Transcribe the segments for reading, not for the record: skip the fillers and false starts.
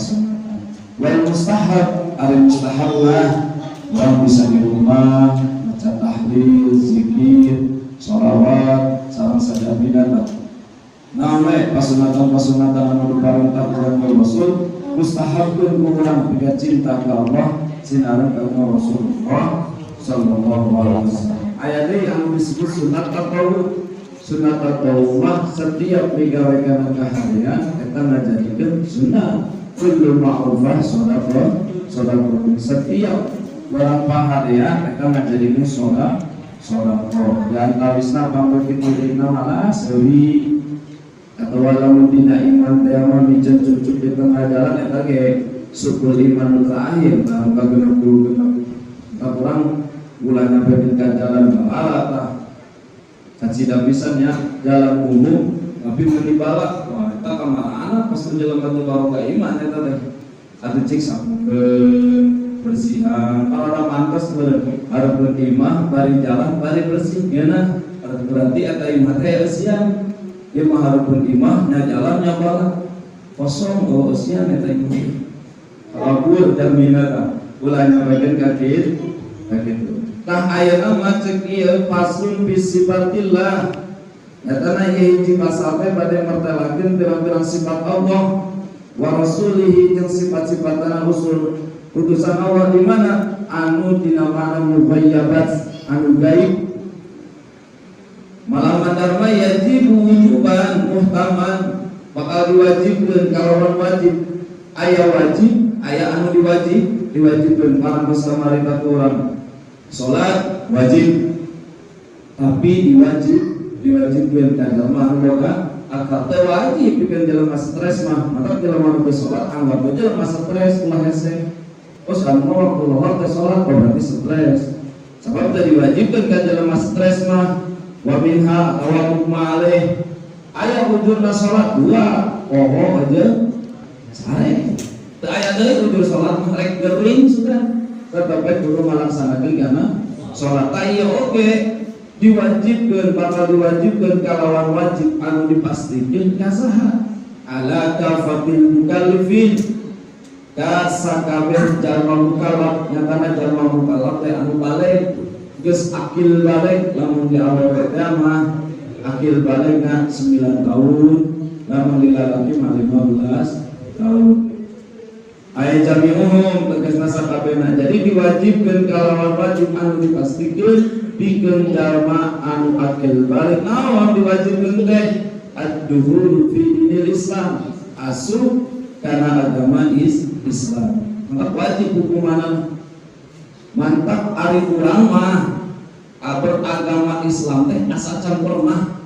kasunatan. Wal mustahab ari mustahab lah orang bisa di rumah baca tahlil, zikir, sholawat, sareng sajabina. Namai pasunatan anu diparentah ku Rasul mustahabkeun ku urang piga cinta ka Allah sinareun ka Rasulullah sallallahu alaihi wasallam. Aya deui anu disebut sunat tatawwu. Sunat tatawwu setiap migawe kana kaharian eta ngajadikeun sunat. Kullu ma'rufah sadaqah. Setiap barang paharian eta ngajadikeun sadaqah. Dan tawisna panggo kitu malah seuri atau walau tidak iman tema mijen cucuk di tengah jalan eta ge sukul iman terakhir dalam kagenep kurang gulana bebil ka jalan balata cacida pisannya jalan umum tapi mun balak wah eta kamana pas jelema teu barokah iman eta teh atuh cik sampun bersihan para pantes hareup imah bari jalan bari bersih geuna berarti eta imah teh siang dia mengharapkan imah, jalannya balak kosong, usia neta imah. Kalau gue jaminan, ulanya bagian kaki itu. Tah ayat amat cek iya pasun bisifatillah. Nyatana iya hiji pasalnya pada mertelakan pirang-pirang sifat Allah, wa rasulihi yang sifat-sifatana usul utusan Allah di mana anu dinamana mughayyabat anu gaib. Malam dharma yajib wujuban muhtaman bakal diwajibkeun kalawan wajib aya wajib aya anu diwajibkeun para samarita urang salat wajib tapi diwajibkeun ka jalma anu boga akal teh wajib pikeun jelema stres mah mata jelema anu salat anggap aja jelema stres ulah hese oh sama waktu lohor teh salat berarti stres sebab teh diwajibkeun ka jelema stres mah wa minha awamuk ma'alih ayah ujurna sholat dua poho aja sare teu aya deui ujur sholat rek geuring sudah tetapi kudu malaksanakeun kana sholat ieu oge diwajibkeun bakal diwajibkeun kalawan wajib anu dipastikeun ka saha ala kafatil mukallifin ka sakabeh jalma mukallaf nyatana jalma mukallaf teh anu balik geus akil balik lamun di awal mah akil balikna 9 tahun lamun di lalaki mah 15 tahun aya jami'uhum tegasna sakabehna jadi diwajibkeun kalawan wajib anu dipastikeun pikeun jalma anu akil balik naon diwajibkeun teh ad-dukhul fi dinil Islam asup kana agama Islam maka wajib hukumanna mantap ari urang mah beragama Islam teh asa campur mah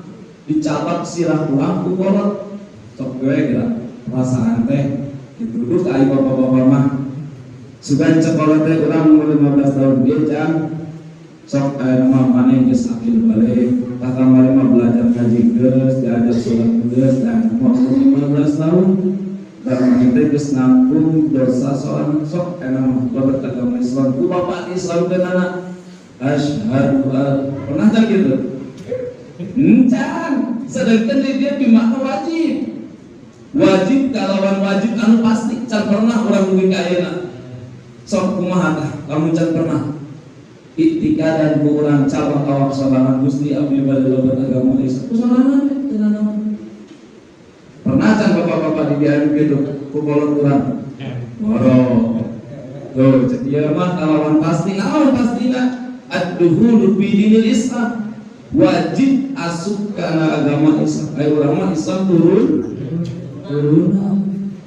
dicapak sirah urang ku kolot sok gue kira perasaan teh dituduh ka bapak-bapak mah sugan cekolot teh urang 15 tahun dia jam sok nama maneh geus akil balik tah kamari mah belajar ngaji geus diajar salat geus dan umur 15 tahun dan kita geus ngampung dosa soal sok enam babat agama Islam ku bapak Islam dan anak asyhadu pernah kan gitu encan sedangkan dia bimakna wajib kalawan wajib anu pasti can pernah orang duwe kaeuna sok kumaha tah kamu can pernah iktikadan ku urang calon awak sorangan Gusti abdi bade babat agama Islam sorangan teh naon pernah can bapak-bapak di diadu gitu kukolot urang bodoh tuh dia mah kalawan pasti naon pastina ad-dukhul fi dinil Islam wajib asup kana agama Islam ayo urang mah Islam turun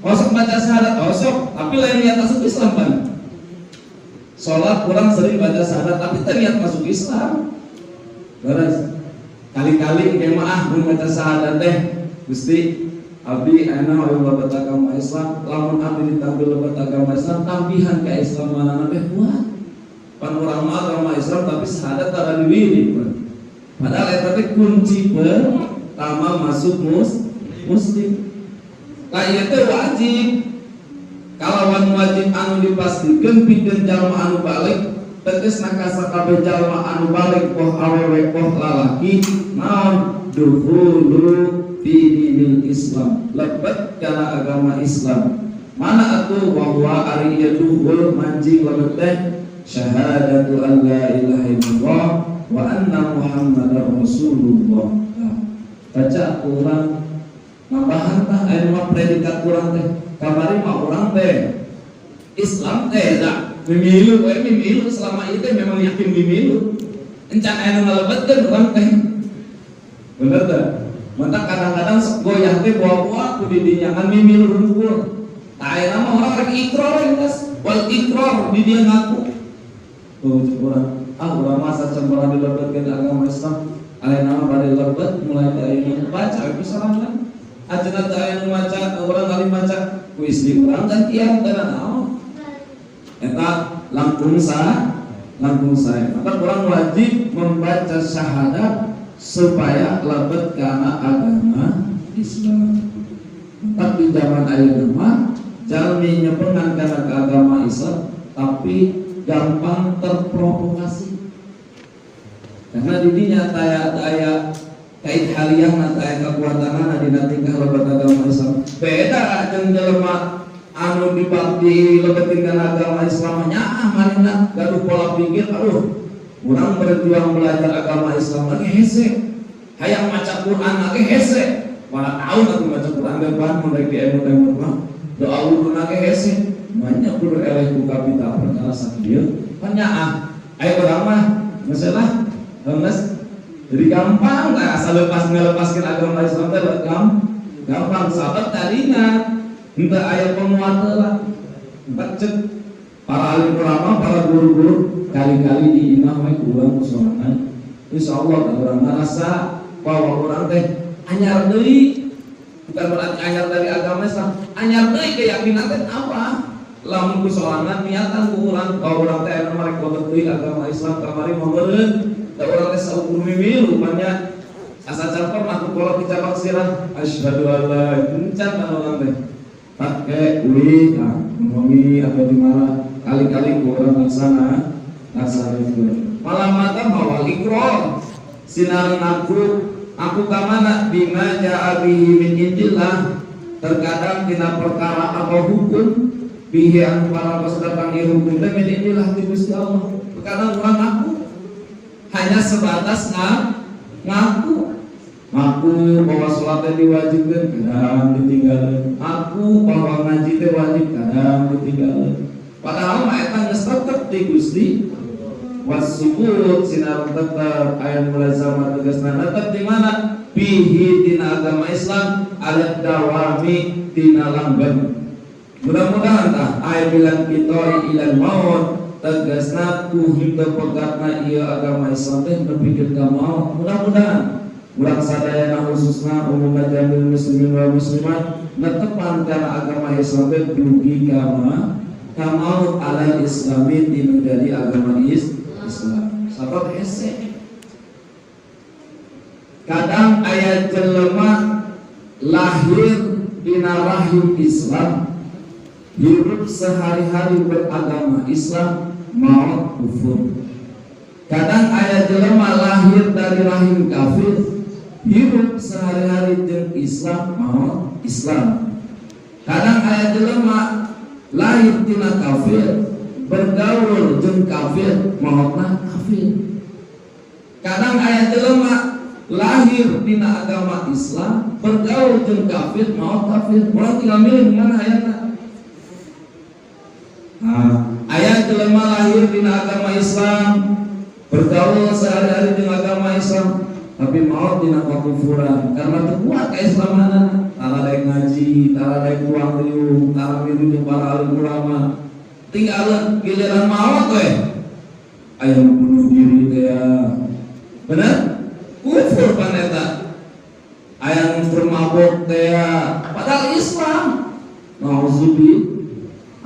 osok baca syahadat osok tapi lain niat masuk Islam kan sholat kurang sering baca syahadat tapi terniat masuk Islam beres kali-kali jemaah membaca syahadat teh Gusti abdi ana hoyong lebat agama Islam lamun abdi ditampil lebat agama Islam tampihan ke Islam mana teh kuat pan urang mah agama Islam tapi syahadat tara diwiri padahal eta teh kunci pertama masuk muslim lah ieu teh wajib kalawan wajib anu dipastikeun pikeun jalma anu balik tegasna ka sakabeh jalma anu balik poh awewe poh lalaki naon dukhulu fi dinil Islam lebat kana agama Islam Mana atuh bahwa ari ieu duhur manjing lebet teh syahadatu an la ilaha illallah wa anna muhammadar rasulullah. Baca urang nambahan tah aya mah predikat urang teh kamari mah urang teh Islam teh da mimilu we mimilu selama itu memang yakin mimilu encan aya nu ngalebetkeun urang teh bener teh mantap kadang-kadang goyah teh bawa-bawa ku di dinya kan mimilu hungkul. Nah, nama orang rek ikrar geus, wal ikrar di dia ngaku. Tuh orang, urang masa cemboran dilebetkeun agama Islam. Aya nama bade lebet mulai dari baca pisanan. Ajeuna teh aya nu maca, urang kali maca ku istri urang gantian teh naon. Eta langkung saya. Maka orang wajib membaca syahadat supaya lebet karena agama Islam. Tapi zaman ayeuna jalmi nyepengan karena ke agama Islam tapi gampang terprovokasi karena didinya taya kait haliah taya kekuatan dina tingkah lebet agama Islam beda jeung jelema anu dibakti lebetin kana agama Islam nya marina gaduh pola pikir urang berjuang belajar agama Islam lagi hese hayang maca Quran lagi hese malah tahu atuh maca Quran ge ban mun rek diemut-emut mah doa wudhu nage hese banyak kudu eleh ku kapita perkara sakieu panyaah aya urang mah masalah geus jadi gampang lah asal ngelepaskeun agama Islam teh gampang sahabat tadinya henteu aya penguat lah bacet para alim ulama para guru-guru kali-kali diinah we urang sorangan insyaallah urang ngarasa bahwa urang teh anyar deui bukan berarti anyar dari agama Islam, anyar deui keyakinan teh apa? Lamun ku sorangan niatan ku urang, ka urang teh anu marek lebet agama Islam kamari mah meureun, da urang teh saukur mimilu banyak asa campur mah ku pola dicabak sirah, asyhadu alla encan anu urang teh. Pakai uli, ngomi atau di mana kali-kali ku urang laksana itu. Malam mata mawal ikrar, sinar aku kamana bima ja'a bihi min indillah terkadang tina perkara apa hukum bihi anu parantos datang di hukum teh min indillah ti Gusti Allah terkadang urang aku hanya sebatas ngaku bahwa salat teh diwajibkeun kadang ditinggalkeun aku bahwa ngaji teh wajib kadang ditinggalkeun padahal mah eta geus tetep ti Gusti wasubut sinar tetap ayat mulai zaman tegasna tetap di mana bihi tina agama Islam alat dawami tina langgan mudah-mudahan tah ayat bilang kita ilan maut tegasna ku hingga pegatna ieu agama Islam teh berpikir ka maut mudah-mudahan ulang sadayana khususna umum jamil muslimin wal muslimat netepan kana agama Islam teh dugi ka maut alal islami menjadi agama Islam sahabat hese kadang ayat jelema lahir dina rahim Islam hidup sehari-hari beragama Islam maut kufur kadang ayat jelema lahir dari rahim kafir hidup sehari-hari jeung Islam maut Islam kadang ayat jelema lahir tina kafir bergaul jeung kafir mautna kafir kadang aya jelema lahir dina agama Islam bergaul jeung kafir maut kafir urang tinggal milih mana ayatna aya jelema lahir dina agama Islam bergaul sehari-hari dengan agama Islam tapi maut dina kakufuran karena teu kuat keislamanana tara daek ngaji tara daek tuang riung tara milu jeung para alim ulama tinggal giliran maut aya bunuh diri teh bener kufur paneta aya nu mabok teh padahal Islam nauzubillah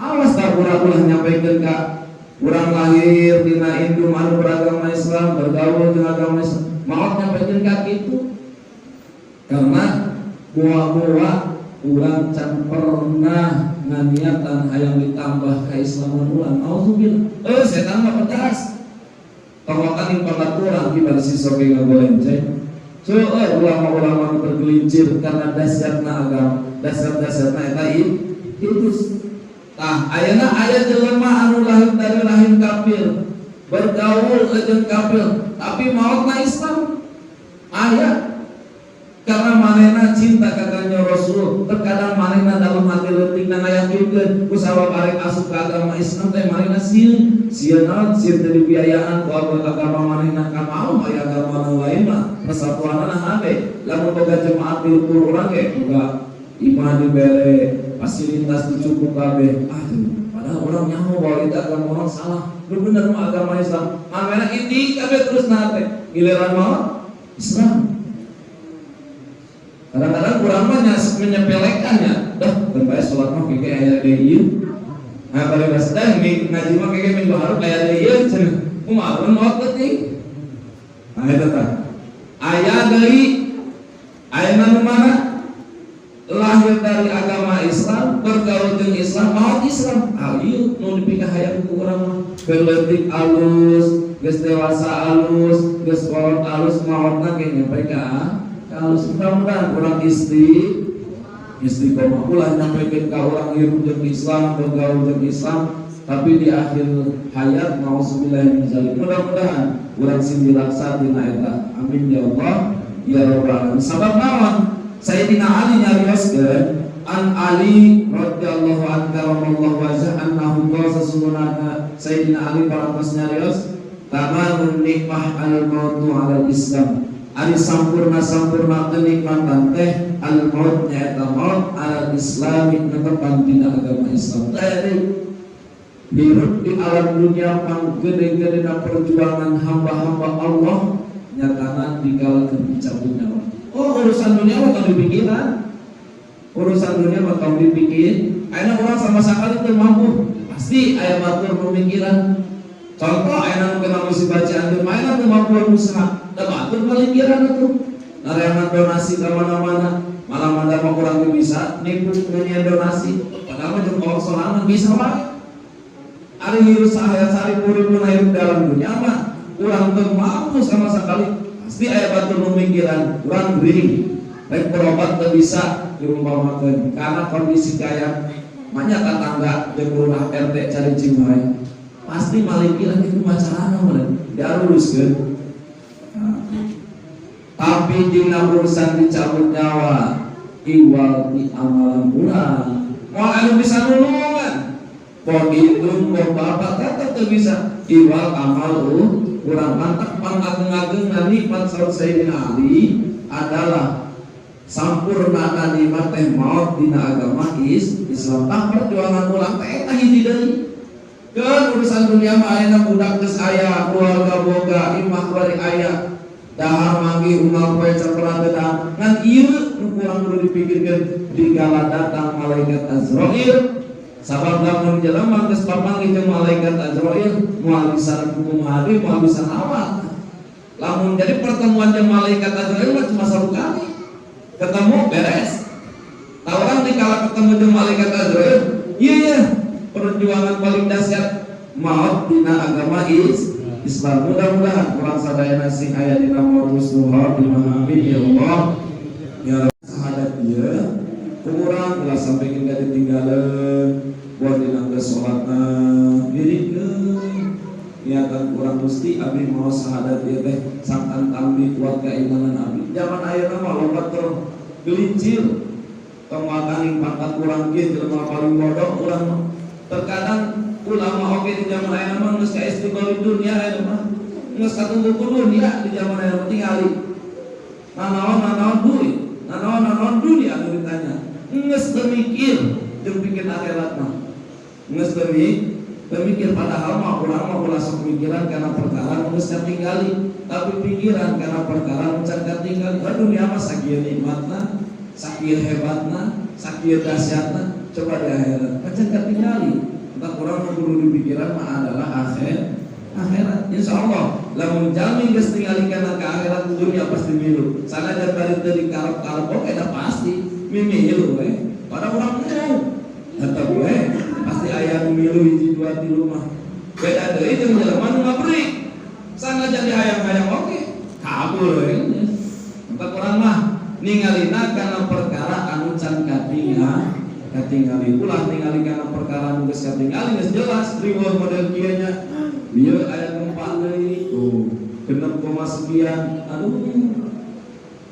awas tak ulah nyampaikeun ka urang lahir dina indung anu beragama Islam bergaul dengan agama Islam maut nyampaikeun ka kitu karena mual-mual urang can pernah nganiatan hayang ditambah keislaman urang auzubillah setan mah pedas tawakan ing pangaturan kibar sisoge ngagolenceng ulama-ulama bergelincir karena dasarna agama dasar-dasarna eta Itu ayeuna aya jelema anu lahir dari rahim kafir bergaul jeung kafir tapi maotna Islam aya karena manehna cinta ka Kanjeng Rasul. Terkadang manehna dalam hati leutikna ngayakinkeun ku sabab arek asup ka agama Islam teh manehna sieun dari biayaan ku agama manehna ka mau aya agama nu lain mah persatuanna hade lamun boga jemaat 30 urang ge boga imah dibere fasilitas dicukup kabeh. Aduh, padahal orang nyaho bahwa itu agama orang salah. Lu bener mah agama Islam. Manehna inti kabeh terus nate giliran mau Islam. Kadang-kadang kurang banyak menyepelekannya. Dah, terbaik sholat mah kayak ayat dia. Nah, kalau nggak sedang ngaji mah kayak minggu harus ayat dia. Umarun mau ketik. Nah, itu kan. Ayat dari ayat mana? Lahir dari agama Islam, bergaul dengan Islam, mau Islam. Ayo, nu dipikir hayang ku urang mah. Keleutik alus, geus dewasa alus, geus kolot alus maotna ge nyampe ka. Kalau mudah-mudahan orang istiqomah ulah nyampaikan ke orang hidup dengan Islam, bergaul dengan Islam, tapi di akhir hayat nauzubillah min zalik. Mudah-mudahan orang sing dilaksa dina eta. Amin ya Allah ya rabbal alamin. Sabab naon? Sayyidina Ali nyarioskeun an Ali radhiyallahu anhu karamallahu wajhah annahu qala sesungguhna Sayyidina Ali parantos nyarios tamanun nikmah al-mautu 'alal Islam. Ari sampurna kenikmatan teh al maut nyaeta maut al islami netepan dina agama Islam. Tadi hirup di alam dunia pang gede-gedena perjuangan hamba-hamba Allah nyatana dikala dicabut nyawa. Oh, urusan dunia mah tong dipikiran. Urusan dunia mah tong dipikir. Ayeuna orang sama sekali teu mampu. Pasti aya batur pemikiran. Contoh ayeuna kena musibah Cianjur, ayeuna teu mampu usaha. Da batur palikiran atuh. Nareangan donasi ka mana-mana, malah manda mah kurang bisa nipu nyanyian donasi. Padahal mah jeung sorangan bisa wae. Ari hirup sahari puripun hirup dalam dunia mah urang teu mampu sama sekali. Pasti aya batur pemikiran, urang geuring. Rek berobat teu bisa diumpamakeun karena kondisi kaya banyak tetangga jeung lurah RT cari cing wae. Pasti malikiran itu macarana meureun diaruruskeun. Tapi dina urusan dicabut nyawa iwal di amalan urang moal anu bisa nulungan pon itu pon bapak tetep teu bisa iwal amal urang mantap pangageng-ageng nikmat Sayyidina Ali adalah sampurna nikmat teh maut dina agama Islam. Tah perjuangan ulang teh eta hiji deui. Keun urusan dunia mah ayeuna budak geus aya, keluarga boga, imah bari aya. Dahar manggi umal poe cakra gedang ngan ieu nu kurang kudu dipikirkeun dikala datang malaikat Azrail. Sabab lamun jelema geus papanggih jeung malaikat Azrail moal bisa hukum hari moal bisa awat. Lamun jadi pertemuan jeung malaikat Azrail mah cuma sakali. Ketemu beres. Tah urang dikala ketemu jeung malaikat Azrail, ieu perjuangan paling dahsyat maut dina agama Islam. Mudah-mudahan orang sadayana sing aya dina maurus nuhar dimanamin ya Allah ya sahadat dia kurang ulah sampai kita ditinggalan buat dina salatna dirikeun niatan kurang mesti abdi mau sahadat dia teh sangkan tambi kuat keimanan abdi. Zaman ayeuna mah loba teu gelincir tong makaning pangkat kurang kieu jelema paling bodoh urang mah. Terkadang ulama oke di zaman ayeuna mah geus ka istiqomah dunia ayeuna mah geus katunggu ku dunia di zaman ayeuna tingali nanaon duit nanaon dunia anu ditanya geus teu mikir jeung pikir akhirat mah geus teu mikir padahal mah urang mah ulah sok mikiran kana perkara nu geus katingali tapi pikiran kana perkara nu can katingali. Dunia mah sakieu nikmatna sakieu hebatna sakieu dahsyatna coba di akhirat can katingali. Tak kurang kudu dipikiran mah adalah akhirat. Insyaallah lamun jami geus ningali kana ka akhirat dunia pasti milu. Sanajan bari teu dikarep-karep oke da pasti mimilu we. Pada urang teu eta we pasti aya nu milu hiji dua tilu mah. Beda deui jeung jelema nu ngabrik. Sanajan dihayang-hayang oke kabur we. Eta kurang mah ningalina kana perkara anu can katingali katingali ulah tingali karena perkara nu geus katingali geus jelas reward model kieu nya bieu aya gempa deui tuh 6, aduh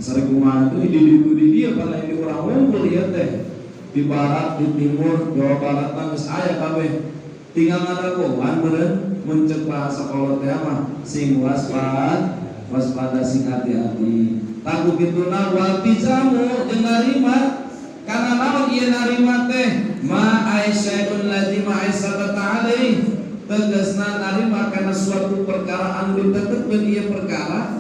sare kumaha deui di dieu pada di urang ngumpul ieu teh di barat di timur Jawa Barat geus aya kabeh tinggal ngadagoan meureun muncul bahasa kolot teh mah sing waspada sing hati-hati taku kituna wal tizamu jeung narima kana naon ieu narima teh ma aisyun ladzi ma aisyata ta'alai tegasna narima kana suatu perkara anu ditetepkeun ieu perkara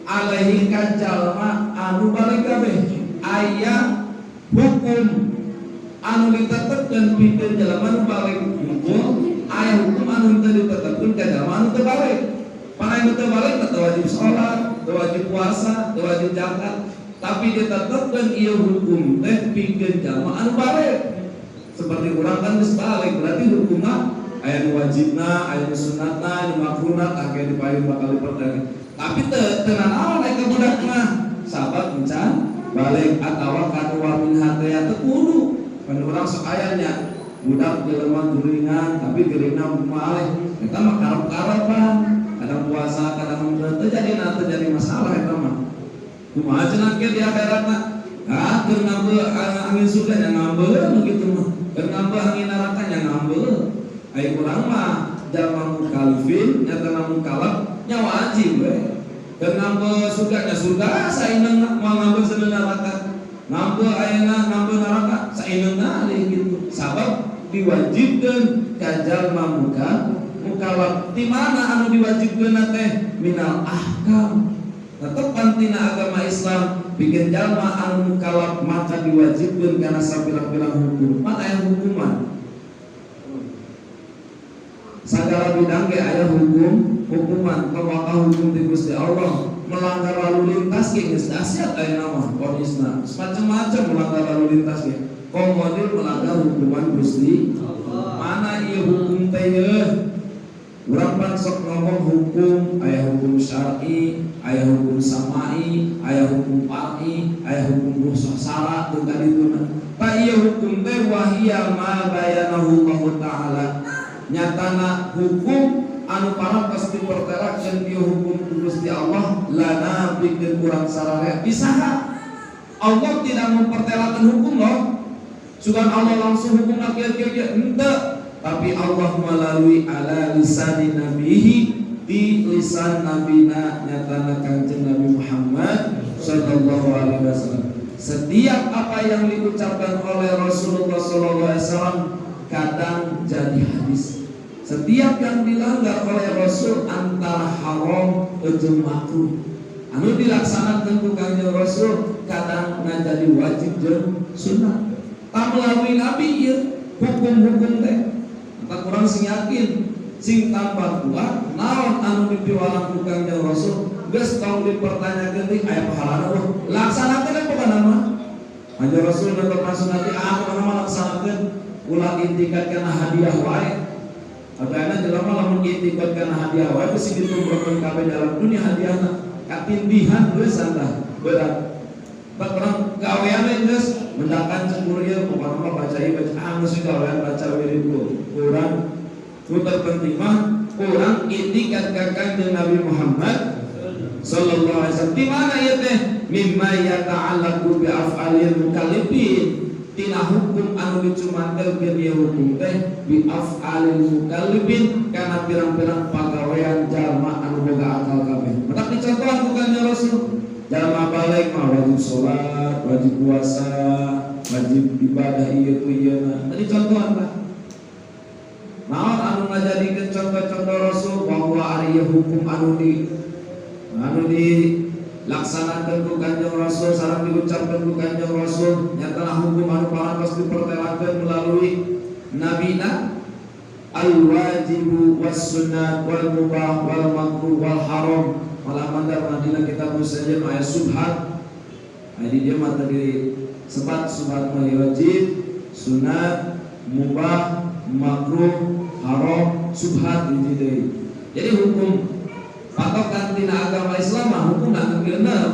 alaihi ka jalma anu balik kabeh aya hukum anu ditetepkeun pikeun jalma anu balik hukum aya hukum anu teu ditetepkeun ka jalma anu teu balik panai teu balik teu wajib salat teu wajib puasa teu wajib zakat tapi ditetepkeun ieu hukum teh pikeun jalma anu balik seperti urang kan geus balik berarti hukumna aya nu wajibna aya nu sunnatna anu makruhna tah kaya dipayun bakal diperdagang tapi teu naon aya ka budak mah sahabat encan balik atawa kanu wa min hataya teu kudu pan urang sok ayanya budak jelema geuringan tapi geuringna maleh eta mah karep-karepan kadang puasa kadang teu jadi masalah eta mah kumaha cenah ke di akhiratna keur ngambeu angin surga nya ngambeu begitu mah keur ngambeu angin neraka nya ngambeu ai urang mah jalma mukallafin nyata mukallaf nya wajib we keur ngambeu surga nya surga saeneung moal ngambeu sana neraka ngambeu ayeuna ngambeu neraka saeneungna gitu sabab diwajibkeun ka jalma mukallaf di mana anu diwajibkeun teh minal ahkam tetepan tina agama Islam bikin jalma anu mukallaf maka diwajibkeun kana sapilang-pilang hukum pan aya hukuman sagala bidang ge aya hukuman kawaka hukum ti Gusti Allah melanggar lalu lintas ge geus dahsyat aya nama ponisna macam-macam melanggar lalu lintas ge komodil melanggar hukuman Gusti Allah mana ieu hukum teh urang pan sok ngomong hukum aya hukum syar'i aya hukum samai aya hukum far'i aya hukum rukhsah syarat teu kadituna ta ieu hukum teh wahia ma bayanahu Allah taala nyatana hukum anu parantos diperterakeun ieu hukum Gusti Allah lana pikeun urang sararea bisaha Allah tidak memperterakeun hukum loh sugan Allah langsung hukum kieu-kieu henteu tapi Allah melalui ala lisan nabihi di lisan nabina nyatana kanjeng Nabi Muhammad sallallahu alaihi wasallam setiap apa yang diucapkan oleh Rasulullah sallallahu alaihi wasallam kadang jadi hadis setiap yang dilanggar oleh Rasul antara haram jeung makruh anu dilaksanakeun ku kanjeng Rasul kadang jadi wajib jeung sunnah tak melalui nabi ieu hukum-hukum teh tak kurang sing yakin sing tanpa kuat naon anu dipiwalang ku kanjeng Rasul geus tong dipertanyakeun teh aya pahalana laksanakeun pokona mah kanjeng Rasul nepikeun sunat aku mah laksanakeun ulah intikat kana hadiah wae Abana jelema lamun intikat kana hadiah wae geus ditumpukeun kabeh dalam dunia hadiahna katindihan geus santah berat tak kurang gawean geus mendakan cemburu pokoknya baca anu sih gawean baca wirid dulu kurang nu terpenting mah kurang intikat ka kanjeng Nabi Muhammad sallallahu alaihi wasallam di mana ieu teh mimma yata'allaqu bi af'alil mukallifin tina hukum anu dicumantelkeun ieu hukum teh bi af'alil mukallifin kana pirang-pirang pagawean jalma anu boga akal kabeh matak dicontohan ku kanjeng Rasul jalma balik mah wajib salat wajib puasa wajib ibadah ieu tu ieuna tadi contohan lah naon anu ngajadikeun contoh-contoh Rasul bahwa ari hukum anu dilaksanakeun ku kanjeng Rasul sareng diucapkeun ku kanjeng Rasul nyatana hukum anu parantos dipertelakeun melalui nabina al wajibu was sunnah wal mubah wal makruh wal haram malah mandar madina kitab saja ayat subhat jadi dia mah tadi sebat subhat wajib sunat mubah makruh haram subhat ini jadi hukum patokan tina agama Islam mah hukum nak genep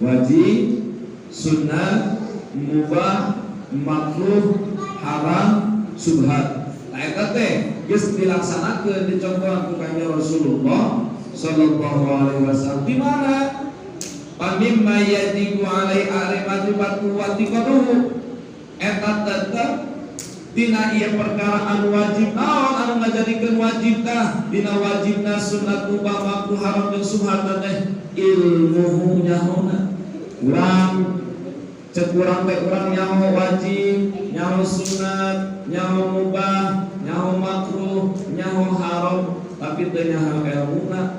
wajib sunat mubah makruh, haram, subhat. Nah eta teh geus dilaksanakeun dicontohan ku kanjeng Rasulullah sallallahu alaihi wasallam. Di mana? Pamimma yajibu alai arimatu wati qaduhu. Eta tetep dina ieu perkara anu wajib naon anu ngajadikeun wajib tah dina wajibna sunat mubah makruh haram jeung subhat teh ilmuhu nyahona. Urang cek urang teh urang nyaho wajib, nyaho sunat, nyaho mubah, nyaho makruh, nyaho haram, tapi teu nyaho ilmuna.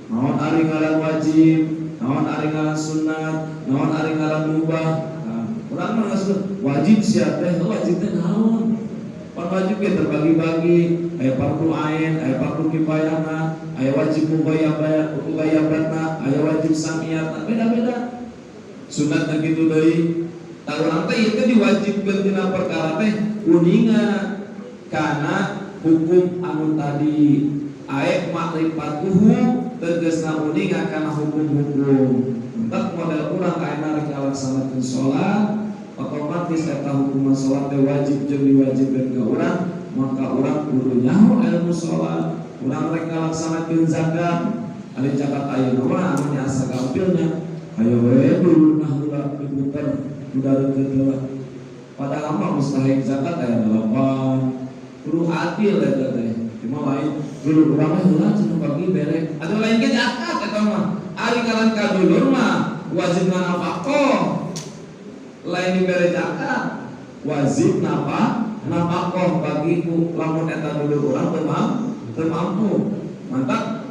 Naon ari ngaran wajib, naon ari ngaran sunat, naon ari ngaran mubah. Urang mah ngasih wajib sia teh, wajib teh naon? Pan wajib ge terbagi-bagi, aya fardu ain, aya fardu kifayahna, aya wajib mughayabatna, aya wajib samiyatna, beda-beda. Sunat teh kitu deui. Tah urang teh ieu teh diwajibkeun dina perkara teh uningan kana hukum anu tadi. Aya makrifatuhu tegasna uningan kana hukum-hukum. Entak model urang kaena rek ngalaksanakeun salat, otomatis eta hukuman salat teh wajib jeung diwajibkeun ka urang, maka urang kudu nyaho ilmu salat. Urang rek ngalaksanakeun zakat, ari zakat ayeuna mah anu asa gampilnya. Ayo we dulu nah ulah diputer udah deut. Padahal mah mustahil zakat aya 8. Kudu adil eta teh. Cuma lain dulu urang mah heula cenah bagi bere. Atuh lain ge zakat eta mah. Ari ngaran kadulur mah wajib nafaqah. Lain dibere zakat wajib nafaqah bagi lamun eta dulur urang teu mampu. Mantap.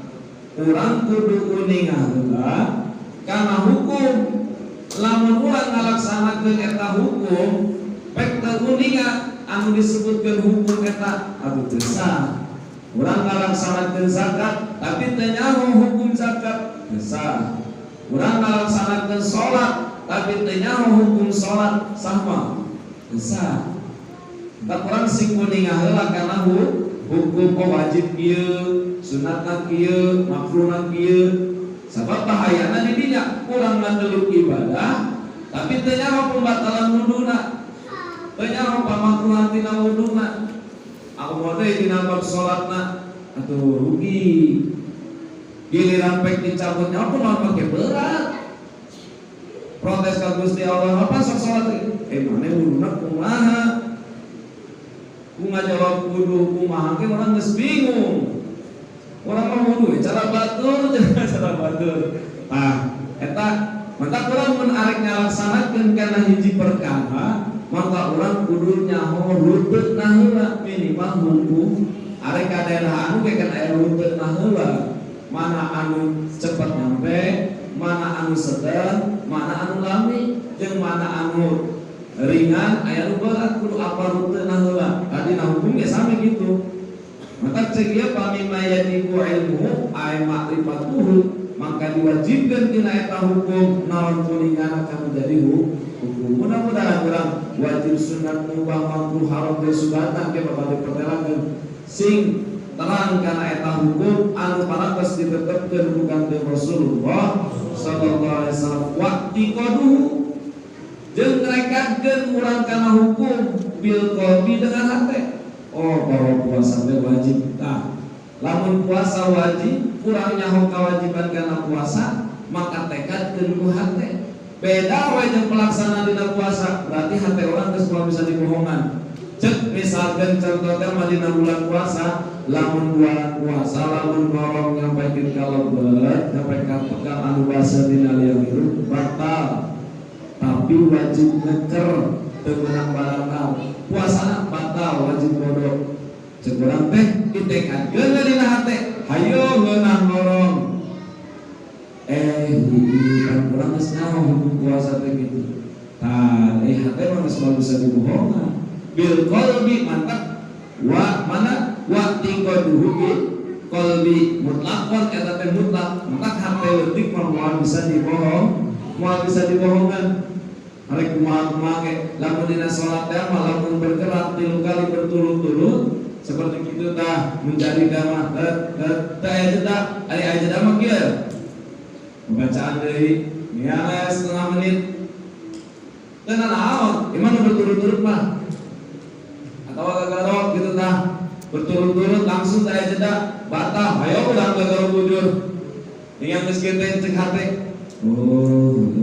Urang kudu uningan heula karena hukum lamun urang ngalaksanakeun eta hukum pek teu uninga anu disebutkeun hukum eta atuh teu sah. Urang ngalaksanakeun zakat tapi teu nyaho hukum zakat teu sah. Urang ngalaksanakeun salat tapi teu nyaho hukum salat sah mah teu sah. Da urang sing uninga heula kana hukum wajib kieu, sunatna kieu, makruhna kieu. Sebab bahayana di dinya kurang ngandeluk ibadah tapi teu nyaho pembatalan wuduna, teu nyaho pamakruhan tina wuduna. Akomodeui dina bab salatna atuh rugi. Giliran pek dicabut nyaho kumaha make berat. Protes ka Gusti Allah, apa sok salat mane wuduna kumaha? Ku ngajawab wudu kumaha ge urang geus bingung. Orang mau wudu cara batur nah eta mantap urang mun arek ngalaksanakeun kana hiji perkara maka urang kudu nyaho ruteutna heula minimal hukum arek ka daerah anu ge kan aya ruteutna heula mana anu cepet nyampe mana anu sedang mana anu lami jeung mana anu ringan aya nu berat kudu apa ruteutna heula tadi na hukum ge sami kitu. Maka cegia pamimma yajibu ilmu ay makrifatuhu maka diwajibkan dina eta hukum naon kuningan akan menjadi hukum. Mudah-mudahan urang wajib sunat mubah makruh haram dan subhatan ke bakal dipertelakeun sing terang kana eta hukum anu parantos ditetepkeun ku kanjeng Rasulullah sallallahu alaihi wasallam waqti qaduhu jeung ngrekatkeun urang kana hukum bil qalbi dengan hate. Oh, bahwa puasa teh wajib. Nah, lamun puasa wajib, kurang nyaho kewajiban karena puasa, maka tekadkeun ku hate. Beda we jeung pelaksana dina puasa, berarti hate orang geus moal bisa dibohongan. Cek misalkan contoh teh dina bulan puasa, lamun bulan puasa, lamun ngorong nyampaikeun ka lebet, nyampe ka pegang anu basa dina liang hirup batal. Tapi wajib ngeker teu meunang barang puasana batal wajib bodoh. Cek urang teh ditekadkeun dina hate, hayo ngeunah ngorong. Kan urang geus nyaho hukum puasa teh kitu. Tah, hate mah geus moal bisa dibohongan. Bil qalbi mantap. Wa mana? Wa tiqaduhu bil qalbi mutlaqan eta teh mutlak. Maka hate leutik moal bisa dibohong, moal bisa dibohongan. Arek kumaha ge lamun dina salat teh lamun bergerak 3 kali berturut-turut seperti itu tah menjadi damah teh jeda ari jeda mah kieu bacaan deui miara setengah menit Tenan naon, iman berturut-turut mah. Atau gagarok gitu tah. Berturut-turut langsung saya jeda batal, ayo udah gagarok bujur. Yang miskin teh cek hate. Oh,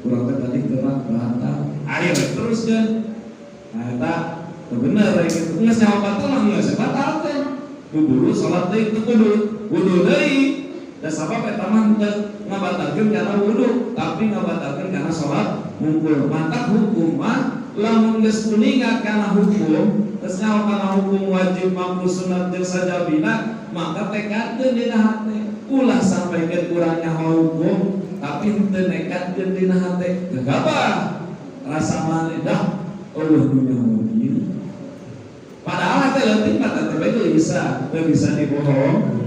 kurang tadi gerak batal. Ayo teruskeun. Nah, eta bener gitu. Geus nyawa batal mah geus batal teh. Kudu salat deui teu kudu deui. Da sabab eta mah teu ngabatalkeun karena wudu, tapi ngabatalkeun karena salat ngumpul. Mantap hukum mah lamun geus kuningat kana hukum, geus nyawa kana hukum wajib mampu sunat jeung sajabina, maka tekadkeun dina hate. Ulah sampaikeun urang nyaho hukum, tapi teu nekadkeun dina hate. Gagabah rasa maneh dah eueuh nu nyaho ieu. Padahal teh leutik mah teh bisa dibohongan.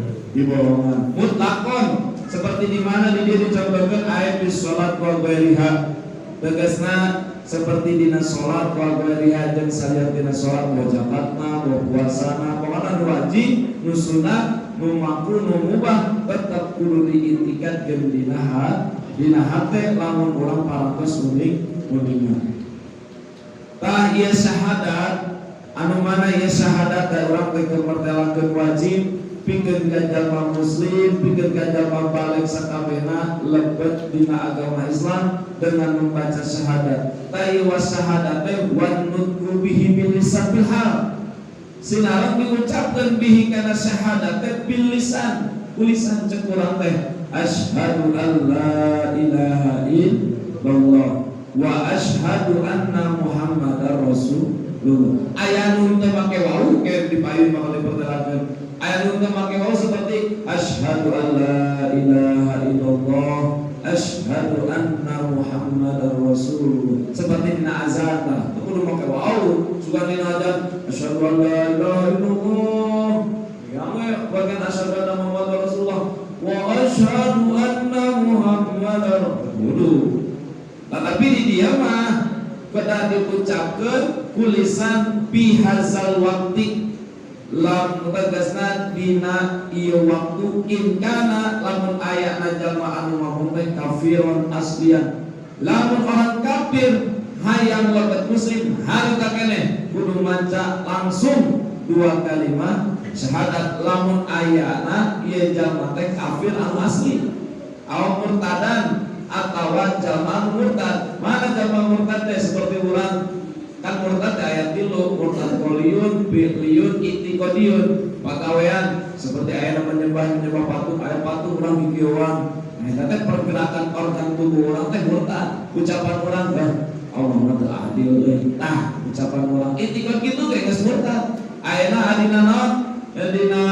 Mutlakon seperti di mana di dia dicontohkan ayat di salat wa ghairiha. Tegasna seperti dina salat wa ghairiha jeung saliyana salat wa zakatna wa puasana, pokona nu wajib, nu sunat, nu makruh, nu mubah tetep kudu diitikadkeun dina hate lamun urang parantos muningan. Tah ieu syahadat anu mana ieu syahadat da urang teh kemertelakeun wajib pikeun ka jalma muslim, pikeun ka jalma balik sakabehna lebet dina agama Islam dengan membaca syahadat. Tai wa syahadat wa nutqu bihi bil lisan bil hal. Sinareng diucapkeun bihi kana syahadat bil lisan, tulisan cek urang teh asyhadu an la ilaha illallah wa asyhadu anna muhammadar rasul. Aya nu teu make wau ke dipayun bakal dipertelakeun. Aya nu teu make wau seperti asyhadu an la ilaha illallah, asyhadu anna muhammadar rasul. Seperti dina azan tah, teu kudu make wau. Sugan dina azan asyhadu an la ilaha illallah. Ya we bagian asyhadu anna muhammadar rasulullah wa asyhadu anna muhammadar rasul. Tetapi di dia mah kedah diucapkeun kulisan bihazal waktu lam tegasna dina ieu waktu inkana lamun aya jalma anu mampu teh kafiron aslian, lamun orang kafir hayang lebet muslim harita keneh kudu maca langsung dua kalimat syahadat. Lamun ayana ieu jalma teh kafir anu asli aw murtadan atawa jalma murtad. Mana jalma murtad teh seperti urang kan murtad ayat 3 murtad qoliyun bi'liyun itiqadiyun pagawean seperti aya menyembah patung, aya patung urang gigieuan. Nah eta teh pergerakan organ tubuh urang teh murtad. Ucapan urang teh Allah mah teu adil euy. Tah ucapan urang itiqad kitu ge geus murtad. Ayeuna adina naon? Dina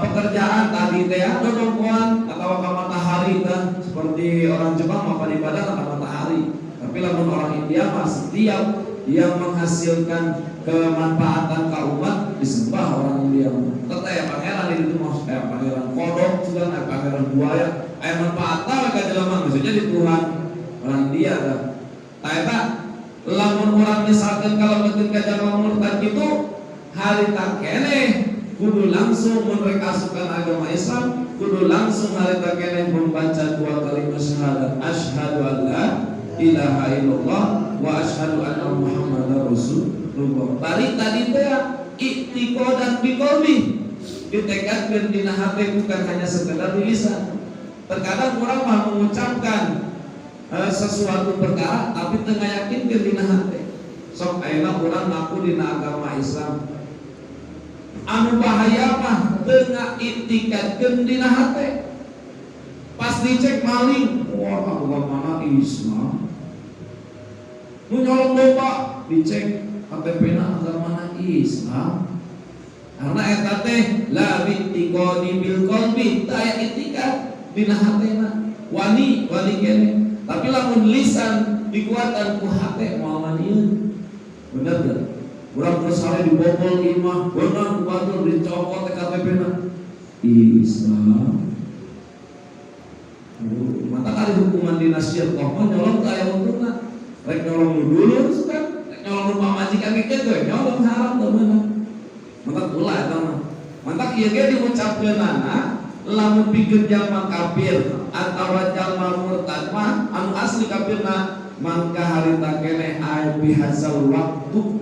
pekerjaan tadi teh dodongkoan atau ka matahari tah seperti orang Jepang mah ibadah ka matahari. Tapi lamun orang India mah setiap yang menghasilkan kemanfaatan ka umat disembah orang India. Teteh ya pangeran itu mah kayak pangeran kodok sudah aya pangeran buaya, aya manfaatna ka jelema maksudnya di Tuhan orang India tah. Tah eta lamun urang misalkan kalau betul ka jalma murtad kitu harita keneh kudu langsung merekasukan agama Islam, kudu langsung harita keneh membaca dua kalimat syahadat asyhadu an la ilaha illallah wa asyhadu anna muhammadar rasulullah. Tadi teh i'tiqadan biqalbi, ditekadkeun dina hati bukan hanya sekedar di lisan. Terkadang orang mah mengucapkan sesuatu perkara tapi teu ngayakinkeun dina hati. Sok ayeuna urang ngaku dina agama Islam anu bahaya mah teu ngaitikadkeun dina hati. Pas dicek maling, wah agama Islam. Nu nyolong domba dicek KTP-na agama Islam. Karena eta teh la bi'tiqadi bil qalbi, taya itikad dina hatena. Wani kene. Tapi lamun lisan dikuatan ku hate moal manieun. Bener gak? Urang bersare dibobol imah, beunang batur dicopot KTP-na. Islam. Mata kali hukuman dinasir toh nyolong ke aya untungna. Rek nyolong dulu kan, rek nyolong pamajikan ge teh nyolong haram teh meunang. Mata ulah eta mah. Mata ieu ge diucapkeunana lamun pikeun jalma kafir atawa jalma murtad mah anu asli kafirna mangka harita keneh ay bihazal waktu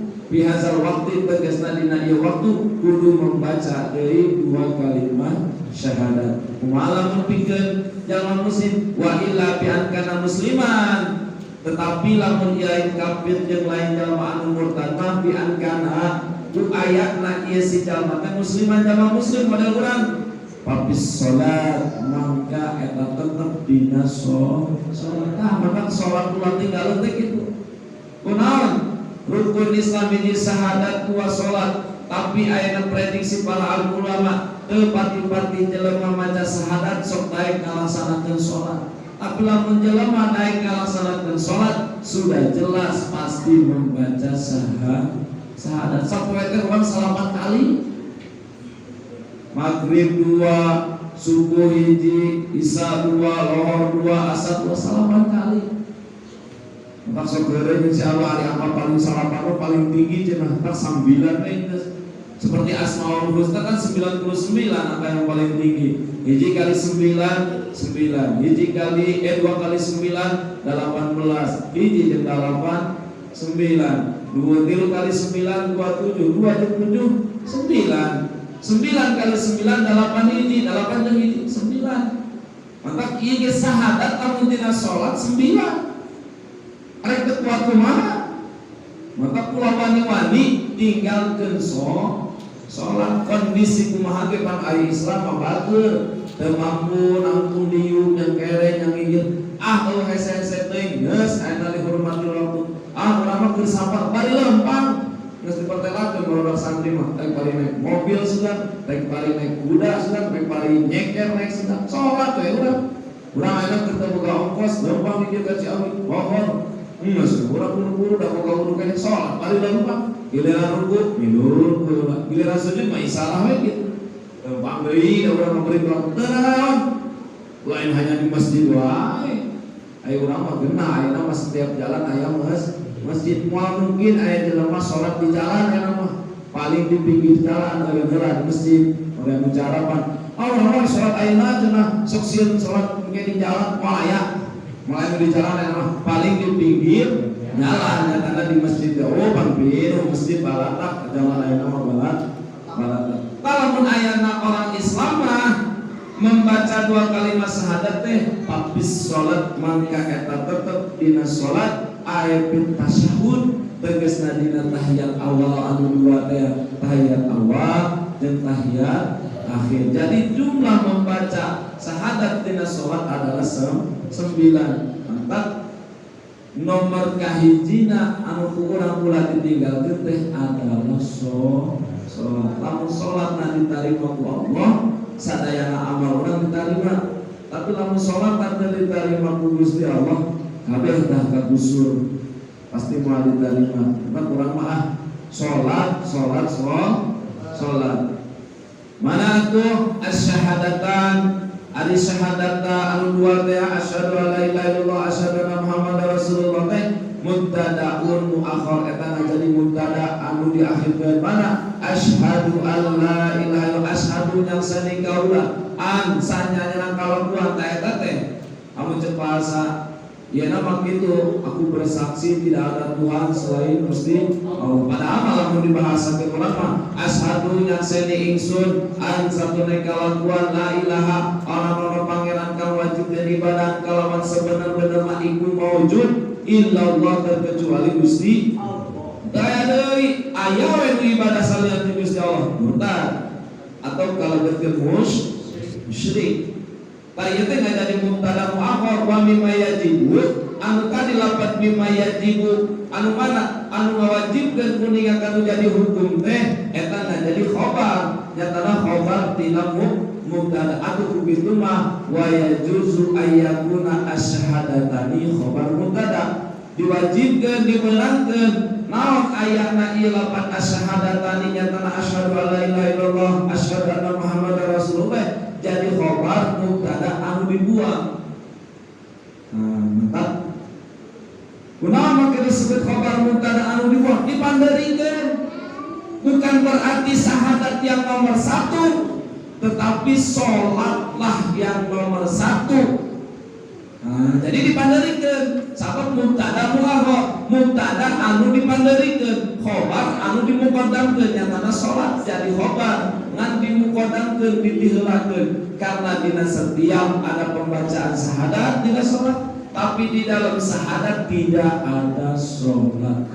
tegasna dina ieu waktu kudu membaca deui dua kalimat syahadat. Kumaha pikeun jalma muslim wa illa bi an kana musliman, tetapi lamun ieu kafir jeung lain jalma anu murtad mah bi an kana ku ayatna ieu si jalma teh musliman jalma muslim model urang papis salat mangka eta tetep dina salat. Maka salat ulah tinggal teh kitu. Kunaon? Rukun Islam ini syahadat dua salat, tapi ayana prediksi para ulama teu pati-pati jelema maca syahadat sok daek ngalaksanakeun salat. Tapi lamun jelema daek ngalaksanakeun salat sudah jelas pasti membaca syahadat. Sapoe teh urang salapan kali. Maghrib 2, subuh 1, isya 2, lohor 2, asar 2 salapan kali. Maka segera insyaallah hari amal paling salapan paling tinggi cenah 9 seperti Asmaul Husna kan 99 angka yang paling tinggi. Hiji kali 9 9, hiji kali 2 kali 9 18, hiji jeung 8 9, 2 kali 9 27, 2 jeung 7 9. 9 kali 9 8 hiji, 8 jeung hiji 9. Maka ieu ge syahadat lamun dina salat 9. Arek teu kuat kumaha? Maka kula wani-wani tinggalkeun salat. Kondisi kumaha ge pan ari Islam mah batur, teu mampu nangtung diuk jeung kere yang injeun. Eueuh hese-hese teuing geus aya dihormati waktu. Urang mah keur sabar bari lempang. Geus dipertelakeun barudak santri mah rek bari naik mobil sudah, rek bari naik kuda sudah, rek bari nyeker naik sudah. Salat we urang. Urang aya keur teu boga ongkos lempang di dieu ka Ciawi. Mohon Mas, urang buru-buru dah boga kudu kene salat bari lempang. Giliran ruku mindur heula. Giliran sujud mah isalah we kitu. Lempang deui da urang memberi doa. Tenang. Lain hanya di masjid wae. Ayo urang mah geuna ayeuna mah setiap jalan aya masjid. Moal mungkin aya jelema salat di jalan aya mah paling di pinggir jalan aya jalan masjid. Ora ngucarapan, urang salat ayeuna cenah sok sieun salat ge di jalan moal aya. Moal di jalan aya mah paling di pinggir jalan nyatana di masjid. Oh pampir masjid balatak jalan ayeuna mah balatak. Kalamun ayana orang Islam mah membaca dua kalimat syahadat teh papis salat mangka eta tetep dina salat aya pit tasyahud tegasna dina tahiyat awal anu dua teh tahiyat awal jeung tahiyat akhir. Jadi jumlah membaca syahadat dina salat adalah 9. Mantap. Nomor kahijina anu urang ulah ditinggalkeun teh adalah salat. Lamun salatna ditarima ku Allah sadayana amal urang ditarima. Tapi lamun salat teu ditarima ku Gusti Allah kabeh tah kagusur pasti moal ditarima. Maka urang mah salat. Mana tuh asyhadatan ari syahadata anu dua teh asyhadu an la ilaha illallah asyhadu anna muhammadar rasulullah teh mubtadaun muakhar eta jadi mubtada anu diakhirkeun mana asyhadu an la ilaha illallah asyhadu yang sani kaula an sanyanya kalakuan ta eta teh amun ceuk bahasa ya nama gitu, aku bersaksi tidak ada Tuhan selain Gusti Allah. Padahal lamun dibahasa ke ulama, asyhadu yang seni ingsun an satune kalakuan la ilaha ana pangeran kang wajib dan ibadah kalawan sebenar-benar mah iku maujud illallah terkecuali Gusti Allah. Daya deui aya we ibadah salian Gusti Allah murtad atau kalau berarti musyrik. Taya teh jadi mubtada muakhar wa mimma yajibu anu tadi lapat mimma yajibu anu mana anu mewajibkeun kuningan kanu jadi hukum teh eta jadi khabar nyatana khabar tina mubtada atuh kitu mah wa yajuzu ayyakuna asyhadatani khabar mubtada diwajibkeun dibeulangkeun naon ayana ieu lapat asyhadatani nyatana asyhadu an la ilaha illallah asyhadu anna muhammadar rasulullah jadi khabar mubtada anu dibuang. Mantap. Kunaon maka disebut khabar mubtada anu dibuang? Dipanderikeun. Bukan berarti syahadat yang nomor 1, tetapi sholatlah yang nomor 1. Jadi dipanderikeun sabab mubtada muakhar, mubtada anu dipanderikeun, khobar anu dimuqaddamkeun nyatana salat jadi khobar ngan dimuqaddamkeun ditiheulakeun karena dina setiap ada pembacaan syahadat dina salat, tapi di dalam syahadat tidak ada salat.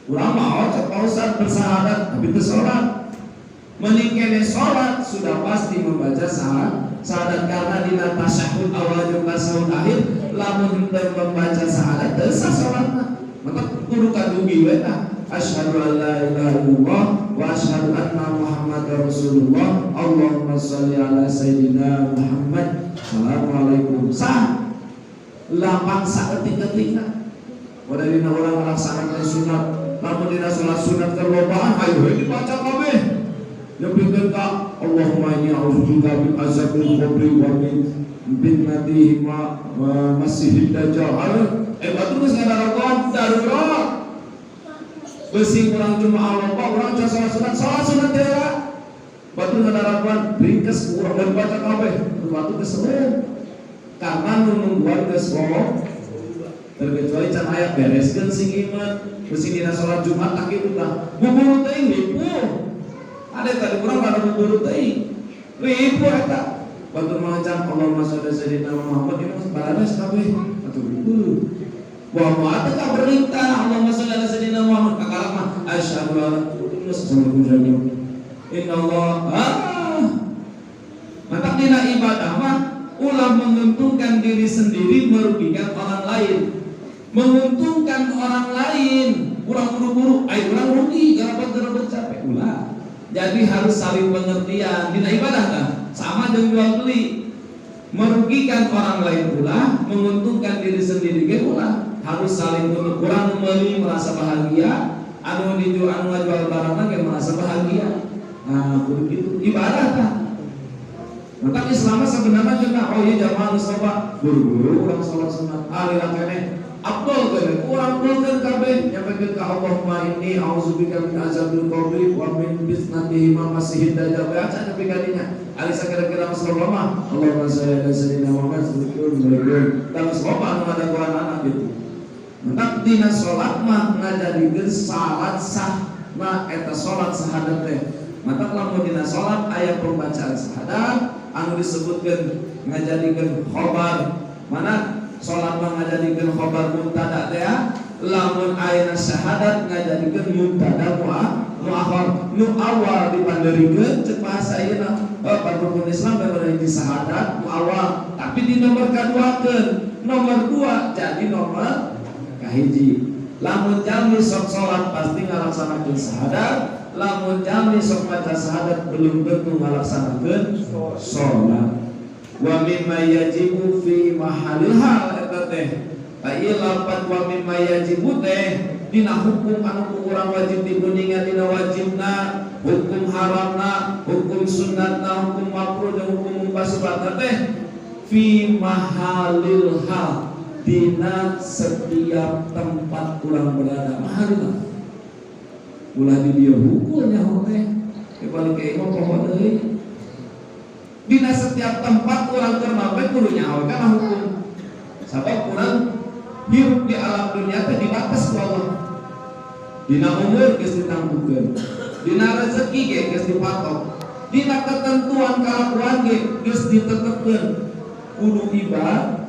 Urang mau cek Ustaz bersyahadat tapi teu salat. Mending kene salat sudah pasti membaca syahadat karena dina tasyahud awal jeung tasyahud akhir lamun henteu membaca syahadat teu sah salatna. Maka kudu kadugi we tah. Asyhadu an la ilaha illallah wa asyhadu anna Muhammadar Rasulullah. Allahumma shalli ala sayyidina Muhammad. Assalamualaikum. Sah. Lapang saeutik-eutikna. Pada dina urang ngalaksanakeun sunat, lamun dina salat sunat kelobaan ayo dibaca kabeh. Nyebutkeun ka Allahumma inni a'udzubika min azabil qabri wa min fitnatihi wa masihid dajjal. Batu geus ngadarokan darurat. Beusi urang jumaah loba urang can salat sunat teh ya. Batu ngadarokan ringkes urang dan baca kabeh. Batu geus karena nungguan geus terkecuali can aya bereskeun sing iman beusi dina salat Jumat tak kitu tah buburu teuing ripuh ade tadi urang kada buburu teuing ripuh eta batur macan Allahumma shalli ala sayyidina Muhammad ini baradas kabeh atuh ripuh wa mu'at ka perintah Allahumma shalli ala sayyidina Muhammad kakalak mah asyhadu an la ilaha illallah innallaha maka dina ibadah mah ulah menguntungkan diri sendiri merugikan orang lain, menguntungkan orang lain, kurang buru-buru, kurang rugi, garabat capek ulah. Jadi harus saling pengertian. Dina ibadah kan sama dengan jual beli, merugikan orang lain ulah, menguntungkan diri sendiri ge ulah. Harus saling untuk kurang membeli merasa bahagia, anu dijual anu jual barangna ge merasa bahagia. Nah, begitu ibadah kan. Maka Islam sebenarnya juga oh iya jamaah Mustafa buru-buru orang sholat sunat alira kene abdul kene kurang bulkeun kabeh nyampikeun ka Allahumma inni a'udzubika min azabil qabri wa min fitnatihi ma masihid dajjal baca nepi ka dinya alisa kira-kira masalah mah Allahumma shalli ala sayyidina Muhammad dan loba anu ngadaguan anak gitu. Maka dina salat mah ngajadikeun salat sah na eta salat syahadat teh. Maka lamun dina salat aya pembacaan syahadat anu disebutkeun ngajadikeun khobar mana salat mah ngajadikeun khobar mubtada teh lamun aya syahadat ngajadikeun mubtada muakhar nu awal dipanderikeun ceuk bahasa ayeuna rukun Islam beureun di syahadat nu awal tapi di nomor kaduakeun nomor 2 jadi nomor kahiji lamun jami sok salat pasti ngalaksanakeun syahadat lamun jami sok maca syahadat belum tentu ngalaksanakeun salat. Wa mimma yajibu fi mahalil hal eta teh. Ieu lapat wa mimma yajibu teh dina hukum anu urang wajib dibundingan dina wajibna, hukum haramna, hukum sunnatna, hukum makruh dan hukum mubasbatna teh fi mahalil hal dina setiap tempat urang berada. Mahalil ulah di dia hukumnya teh kebalik ke imam pohon euy dina setiap tempat urang keur mabet kudu nyaho kana hukum sabab urang hirup di alam dunia teh dibatas ku Allah dina umur geus ditangguhkeun dina rezeki ge geus dipatok dina ketentuan kalakuan ge geus ditetepkeun kudu ibadah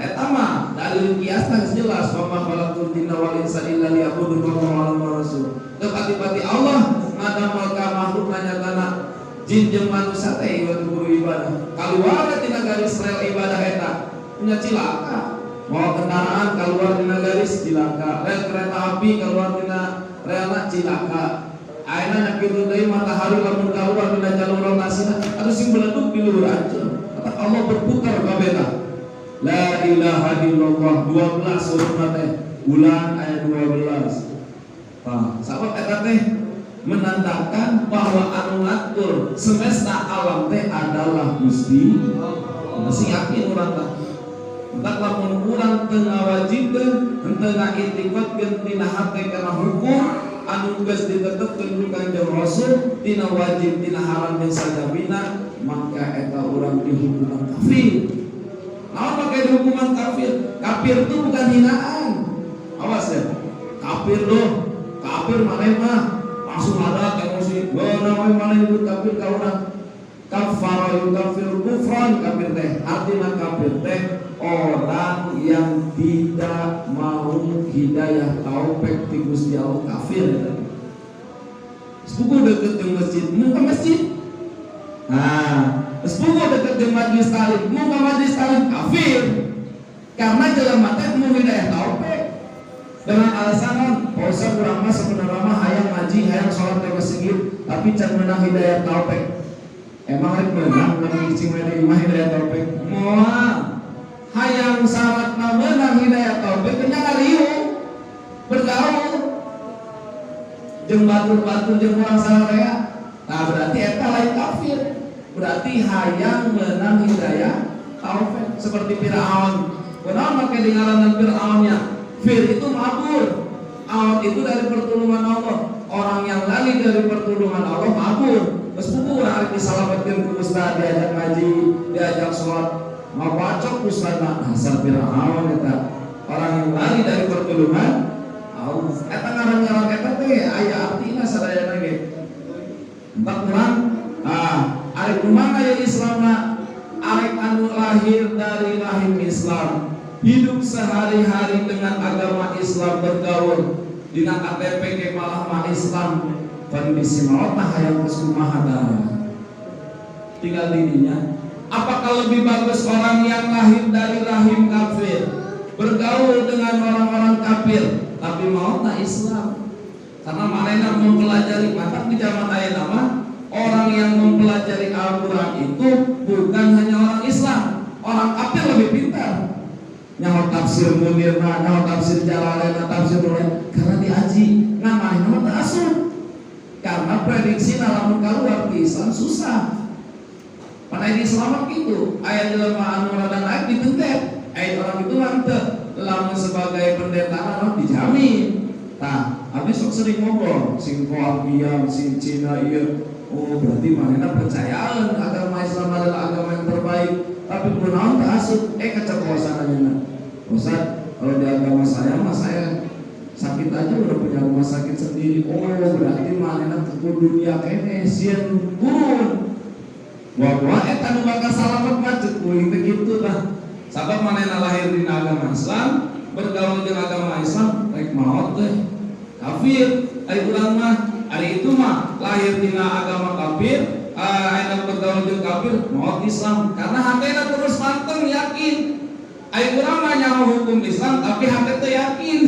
eta mah dalil kiasna jelas wa ma khalaqul jinna wal insa illa liya'budun wa ma rasul tepati-pati Allah ngadamelkeun makhluk nyatana jin jeung manusia teh guru ibadah kaluar tina garis rel ibadah eta punya cilaka mau kendaraan keluar dina garis cilaka rel kereta api keluar dina relna cilaka ayeuna nyakitu deui matahari lamun keluar dina jalur rotasinya atuh sing beleduk di luhur ancur Allah berputar kabeh La ilaha illallah 12 huruf teh ulang ayat 12. Sabab eta teh menandakan bahwa anu ngatur semesta alam teh adalah Gusti. Masih yakin urang tah. Entak lamun urang teu ngawajibkeun, henteu ngaiktikadkeun tina hate kana hukum anu geus ditetepkeun ku Kanjeng Rasul tina wajib tina haram jeung sajabina, maka eta urang dihukum kafir. Nah, pakai hukuman kafir. Kafir itu bukan hinaan. Awas ya. Kafir loh. Kafir mana langsung ada emosi. Namanya mana itu kafir kau orang. Kafara yukafir kufran kafir teh. Artinya kafir teh orang yang tidak mau hidayah taufik di Gusti Allah, kafir ya. Sepupu deket di masjid, mau ke masjid. Nah, sepupu deket di majlis talim, mau ke majlis talim, kafir. Karena jalan mata mau hidayah taufik. Dengan alasan pausa kurang mas sebenarnya mah hayang ngaji, hayang sholat di masjid, tapi can menang hidayah taufik. Emang rek menang nang cing mah hidayah taufik. Moal hayang syaratna menang hidayah taufik nya ngarieu bergaul jeung batur-batur jeung urang sararea. Nah, berarti eta lain kafir. Berarti hayang menang hidayah taufik seperti Firaun. Kunaon make dingaranan Firaunnya? Fir itu mabur. Aun itu dari pertolongan Allah. Orang yang lari dari pertolongan Allah mabur. Meskipun orang disalamatkan ke ustaz, diajak ngaji, diajak sholat, mau bacok ustaz nak asal Firaun eta. Orang yang lari dari pertolongan Allah. Eta ngarang-ngarang eta teh aya artina sadayana ge. Entak urang, arek kumaha aya Islamna? Arek anu lahir dari rahim Islam, hidup sehari-hari dengan agama Islam, bergaul dina KTP ke malah mah Islam. Kondisi maut mah hayang geus kumaha tinggal dirinya. Apakah lebih bagus orang yang lahir dari rahim kafir, bergaul dengan orang-orang kafir, tapi mautna Islam? Karena manehna mempelajari, maka di zaman aya nama orang yang mempelajari Al-Qur'an itu bukan hanya orang Islam, orang kafir lebih pintar. Nyaho tafsir Munirna, nyaho tafsir Jalalain, tafsir Nurain, karena diaji ngamane nama teu asup. Karena prediksi lamun kaluar di Islam susah. Pada di Islam gitu, ayat jelema anu rada naik ditentet, ayat orang itu henteu lamun sebagai pendeta anu dijamin. Tah, habis sok sering ngobrol, sing Koalbian, sing Cina ieu. Oh, berarti manehna percayaan agama Islam adalah agama yang terbaik. Tapi kunaon teu asup, keceplosan ayeuna. Ustaz, kalau di agama saya mah saya sakit aja udah punya rumah sakit sendiri. Oh, berarti manehna teu dunia kene sieun turun. Wah eta nu bakal salamet mah ceuk kuring teh kitu tah. Sabab manehna lahir di agama Islam, bergaul dengan agama Islam, rek maot teh kafir. Ari urang mah ari itu mah lahir di agama kafir, aya bergaul jeung kafir, maot Islam. Karena hatena terus manteng yakin. Ari urang mah nyaho hukum Islam tapi hate teh yakin.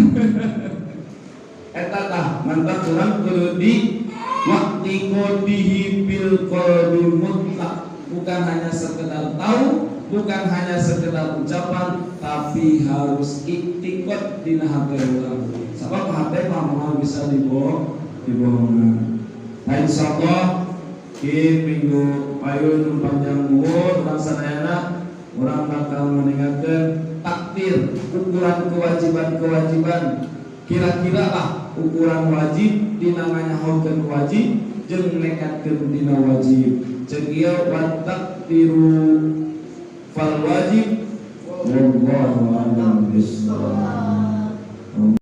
Eta tah mantap urang kudu di waqti qodihi bil qalbi mutlaq, bukan hanya sekedar tahu, bukan hanya sekedar ucapan, tapi harus iktikad dina hati urang. Sabab hati mah bisa dibohongan. Nah, insyaallah di minggu payun panjang umur urang sadayana urang bakal meninggalkan takdir ukuran kewajiban-kewajiban. Kira-kira lah ukuran wajib dinamanya hukum wajib jeung nekatkeun dina wajib. Jeung ieu wa takdiru fal wajib wallahu a'lam bishawab.